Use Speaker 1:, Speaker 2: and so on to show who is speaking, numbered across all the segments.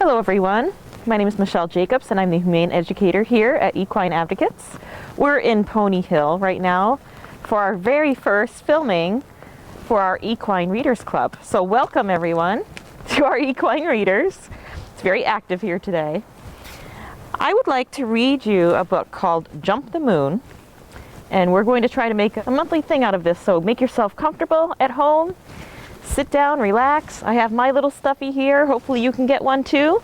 Speaker 1: Hello everyone, my name is Michelle Jacobs and I'm the Humane Educator here at Equine Advocates. We're in Pony Hill right now for our very first filming for our Equine Readers Club. So welcome everyone to our Equine Readers. It's very active here today. I would like to read you a book called Jump the Moon, and we're going to try to make a monthly thing out of this, so make yourself comfortable at home. Sit down, relax. I have my little stuffy here. Hopefully you can get one too.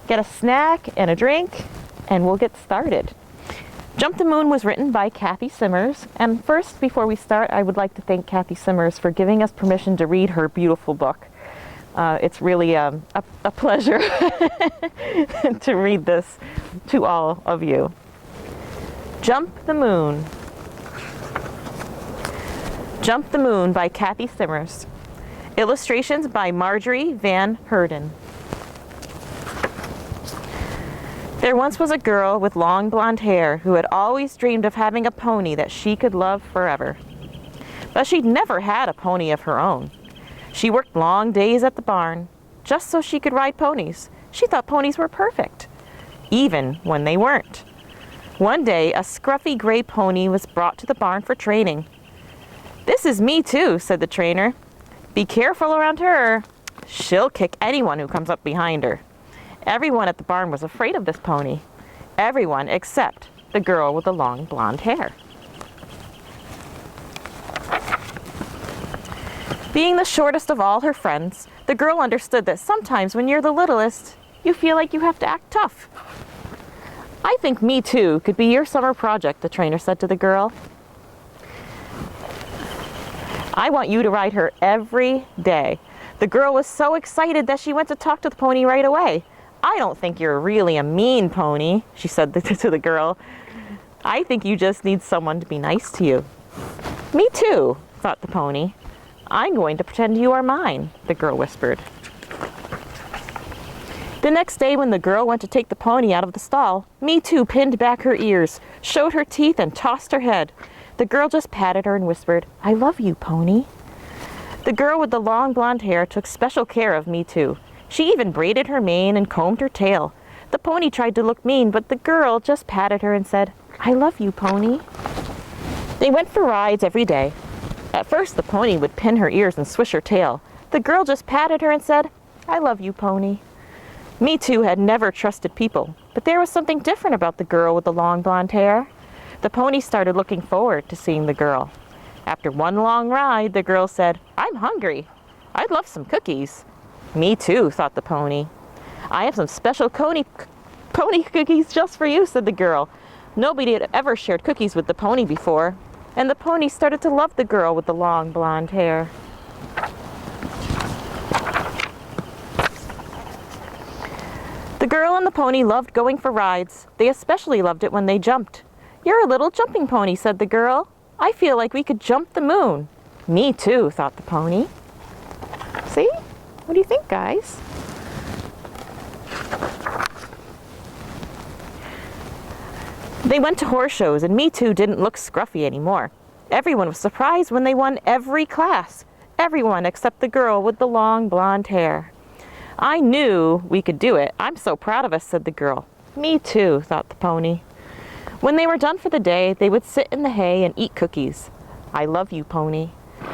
Speaker 1: Get a snack and a drink, and we'll get started. Jump the Moon was written by Kathy Simmers. And first, before we start, I would like to thank Kathy Simmers for giving us permission to read her beautiful book. It's really a pleasure to read this to all of you. Jump the Moon. Jump the Moon by Kathy Simmers. Illustrations by Marjorie Van Herden. There once was a girl with long blonde hair who had always dreamed of having a pony that she could love forever. But she'd never had a pony of her own. She worked long days at the barn just so she could ride ponies. She thought ponies were perfect, even when they weren't. One day, a scruffy gray pony was brought to the barn for training. "This is Me Too," said the trainer. "Be careful around her. She'll kick anyone who comes up behind her." Everyone at the barn was afraid of this pony. Everyone except the girl with the long blonde hair. Being the shortest of all her friends, the girl understood that sometimes when you're the littlest, you feel like you have to act tough. "I think Me Too could be your summer project," the trainer said to the girl. "I want you to ride her every day." The girl was so excited that she went to talk to the pony right away. "I don't think you're really a mean pony," she said to the girl. "I think you just need someone to be nice to you." "Me too," thought the pony. "I'm going to pretend you are mine," the girl whispered. The next day when the girl went to take the pony out of the stall, Me Too pinned back her ears, showed her teeth, and tossed her head. The girl just patted her and whispered, "I love you, pony." The girl with the long blonde hair took special care of Me Too. She even braided her mane and combed her tail. The pony tried to look mean, but the girl just patted her and said, "I love you, pony." They went for rides every day. At first, the pony would pin her ears and swish her tail. The girl just patted her and said, "I love you, pony." Me Too had never trusted people, but there was something different about the girl with the long blonde hair. The pony started looking forward to seeing the girl. After one long ride, the girl said, "I'm hungry. I'd love some cookies." "Me too," thought the pony. "I have some special pony cookies just for you," said the girl. Nobody had ever shared cookies with the pony before, and the pony started to love the girl with the long blonde hair. The girl and the pony loved going for rides. They especially loved it when they jumped. "You're a little jumping pony," said the girl. "I feel like we could jump the moon." "Me too," thought the pony. See? What do you think, guys? They went to horse shows, and Me Too didn't look scruffy anymore. Everyone was surprised when they won every class. Everyone except the girl with the long blonde hair. "I knew we could do it. I'm so proud of us," said the girl. "Me too," thought the pony. When they were done for the day, they would sit in the hay and eat cookies. "I love you, pony.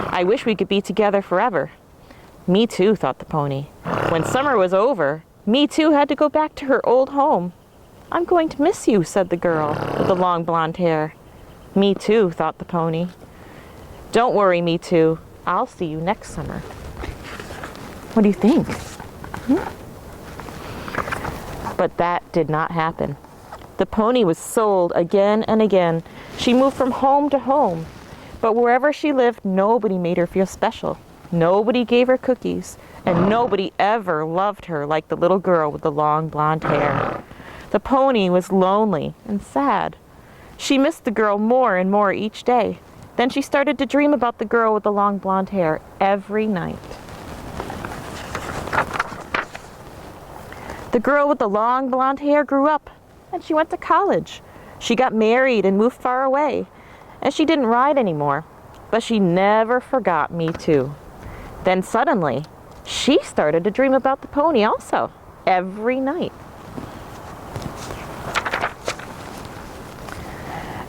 Speaker 1: I wish we could be together forever." "Me too," thought the pony. When summer was over, Me Too had to go back to her old home. "I'm going to miss you," said the girl with the long blonde hair. "Me too," thought the pony. "Don't worry, Me Too. I'll see you next summer." What do you think? But that did not happen. The pony was sold again and again. She moved from home to home. But wherever she lived, nobody made her feel special. Nobody gave her cookies. And nobody ever loved her like the little girl with the long blonde hair. The pony was lonely and sad. She missed the girl more and more each day. Then she started to dream about the girl with the long blonde hair every night. The girl with the long blonde hair grew up, and she went to college. She got married and moved far away, and she didn't ride anymore. But she never forgot Me Too. Then suddenly, she started to dream about the pony also. every night.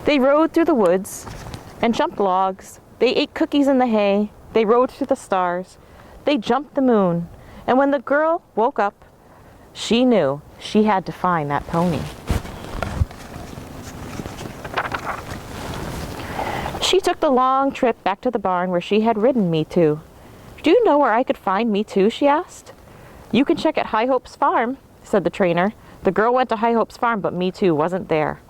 Speaker 1: They rode through the woods and jumped logs. They ate cookies in the hay. They rode through the stars. They jumped the moon. And when the girl woke up, she knew she had to find that pony. She took the long trip back to the barn where she had ridden Me Too. Do you know where I could find Me Too? She asked. You can check at High Hope's farm, said the trainer. The girl went to High Hope's farm, but Me Too wasn't there.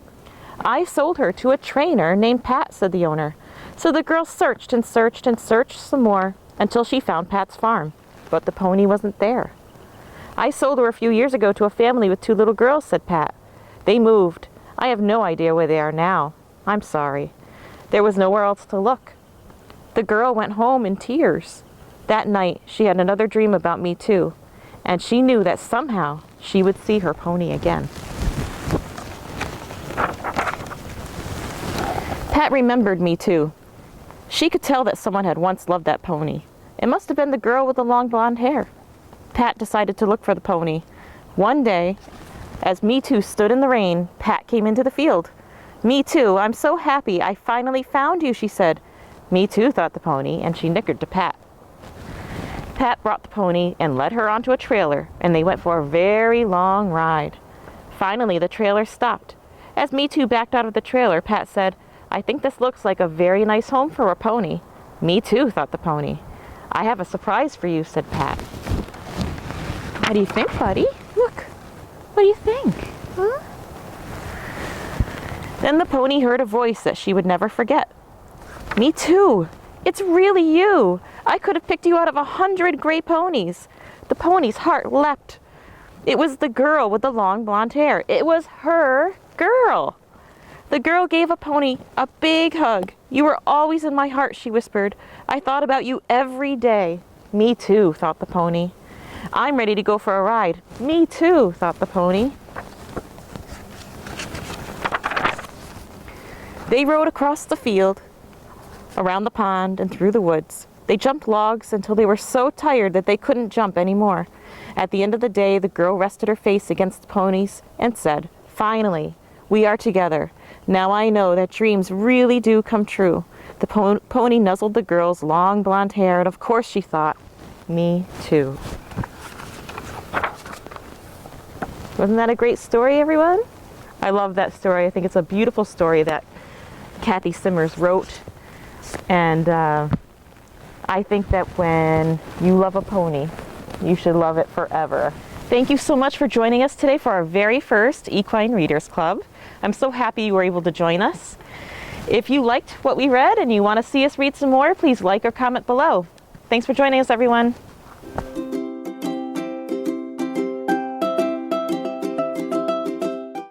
Speaker 1: I sold her to a trainer named Pat, said the owner. So the girl searched and searched and searched some more until she found Pat's farm, but the pony wasn't there. I sold her a few years ago to a family with 2 little girls, said Pat. They moved. I have no idea where they are now. I'm sorry. There was nowhere else to look. The girl went home in tears. That night, she had another dream about Me Too, and she knew that somehow she would see her pony again. Pat remembered Me Too. She could tell that someone had once loved that pony. It must have been the girl with the long blonde hair. Pat decided to look for the pony. One day, as Me Too stood in the rain, Pat came into the field. Me Too, I'm so happy I finally found you, she said. Me Too, thought the pony, and she nickered to Pat. Pat brought the pony and led her onto a trailer, and they went for a very long ride. Finally, the trailer stopped. As Me Too backed out of the trailer, Pat said, I think this looks like a very nice home for a pony. Me too, thought the pony. I have a surprise for you, said Pat. What do you think, buddy? Look. What do you think? Huh? Then the pony heard a voice that she would never forget. Me too. It's really you. I could have picked you out of 100 gray ponies. The pony's heart leapt. It was the girl with the long blonde hair. It was her girl. The girl gave a pony a big hug. You were always in my heart, she whispered. I thought about you every day. Me too, thought the pony. I'm ready to go for a ride. Me too, thought the pony. They rode across the field, around the pond, and through the woods. They jumped logs until they were so tired that they couldn't jump anymore. At the end of the day, the girl rested her face against the ponies and said, Finally, we are together. Now I know that dreams really do come true. The pony nuzzled the girl's long blonde hair, and of course she thought, me too. Wasn't that a great story, everyone? I love that story. I think it's a beautiful story that Kathy Simmers wrote. And I think that when you love a pony, you should love it forever. Thank you so much for joining us today for our very first Equine Readers Club. I'm so happy you were able to join us. If you liked what we read and you want to see us read some more, please like or comment below. Thanks for joining us, everyone.